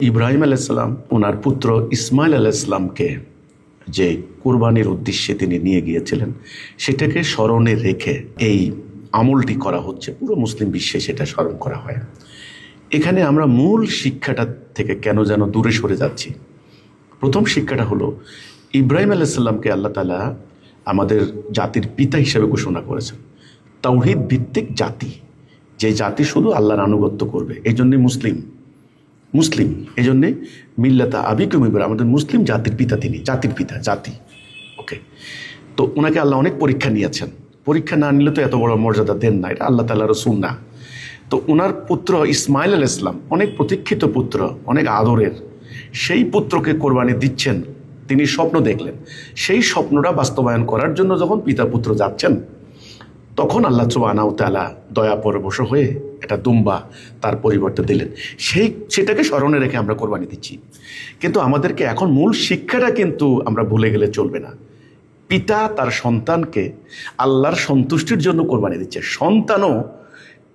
ইব্রাহিম আলাইসাল্লাম ওনার পুত্র ইসমাইল আলাইসাল্লামকে যে কুরবানির উদ্দেশ্যে তিনি নিয়ে গিয়েছিলেন সেটাকে স্মরণে রেখে এই আমলটি করা হচ্ছে। পুরো মুসলিম বিশ্বে সেটা স্মরণ করা হয়। এখানে আমরা মূল শিক্ষাটা থেকে কেন যেন দূরে সরে যাচ্ছি। প্রথম শিক্ষাটা হলো ইব্রাহিম আলাইসাল্লামকে আল্লাহ তাআলা আমাদের জাতির পিতা হিসেবে ঘোষণা করেছেন। তাওহীদ ভিত্তিক জাতি, যে জাতি শুধু আল্লাহর আনুগত্য করবে, এই জন্যে মুসলিম এই জন্যে মিল্লাতা আবিকুম ইব্রাহিম, আমাদের মুসলিম জাতির পিতা, তিনি জাতির পিতা, জাতি। ওকে, তো ওনাকে আল্লাহ অনেক পরীক্ষা নিয়েছেন। পরীক্ষা না নিলে তো এত বড় মর্যাদা দেন না, এটা আল্লাহ তাআলার সুন্নাহ। তো ওনার পুত্র ইসমাইল আলাইহিস সালাম অনেক প্রতীক্ষিত পুত্র, অনেক আদরের, সেই পুত্রকে কোরবানি দিচ্ছেন। তিনি স্বপ্ন দেখলেন, সেই স্বপ্নটা বাস্তবায়ন করার জন্য যখন পিতা পুত্র যাচ্ছেন, তখন আল্লাহ সুবহানাহু ওয়া তাআলা দয়া পরবশ হয়ে একটা দুম্বা তার পরিবর্তে দিলেন। সেটাকে স্মরণে রেখে আমরা কোরবানি দিচ্ছি। কিন্তু আমাদেরকে এখন মূল শিক্ষাটা কিন্তু আমরা ভুলে গেলে চলবে না। পিতা তার সন্তানকে আল্লাহর সন্তুষ্টির জন্য কোরবানি দিচ্ছে, সন্তানও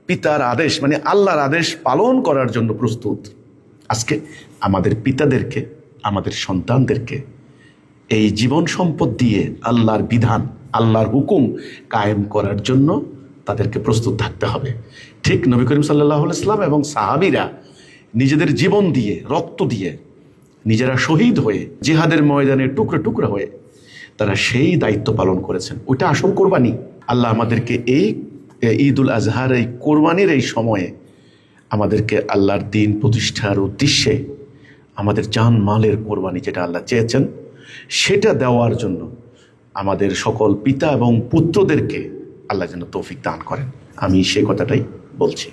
পিতার আদেশ মানে আল্লাহর আদেশ পালন করার জন্য প্রস্তুত। আজকে আমাদের পিতাদেরকে, আমাদের সন্তানদেরকে এই জীবন সম্পদ দিয়ে আল্লাহর বিধান, আল্লাহর হুকুম কায়েম করার জন্য তাদেরকে প্রস্তুত থাকতে হবে। ঠিক নবী করিম সাল্লাল্লাহু আলাইহি ওয়াসাল্লাম এবং সাহাবীরা নিজেদের জীবন দিয়ে, রক্ত দিয়ে, নিজেরা শহীদ হয়ে, জিহাদের ময়দানে টুকরো টুকরো হয়ে তারা সেই দায়িত্ব পালন করেছেন। ওইটা আসল কোরবানি। আল্লাহ আমাদেরকে এই ঈদুল আজহার, এই কোরবানির এই সময়ে আমাদেরকে আল্লাহর দিন প্রতিষ্ঠার উদ্দেশ্যে আমাদের জান মালের কোরবানি যেটা আল্লাহ চেয়েছেন সেটা দেওয়ার জন্য আমাদের সকল পিতা এবং পুত্রদেরকে আল্লাহ যেন তৌফিক দান করেন। আমি সে কথাটাই বলছি।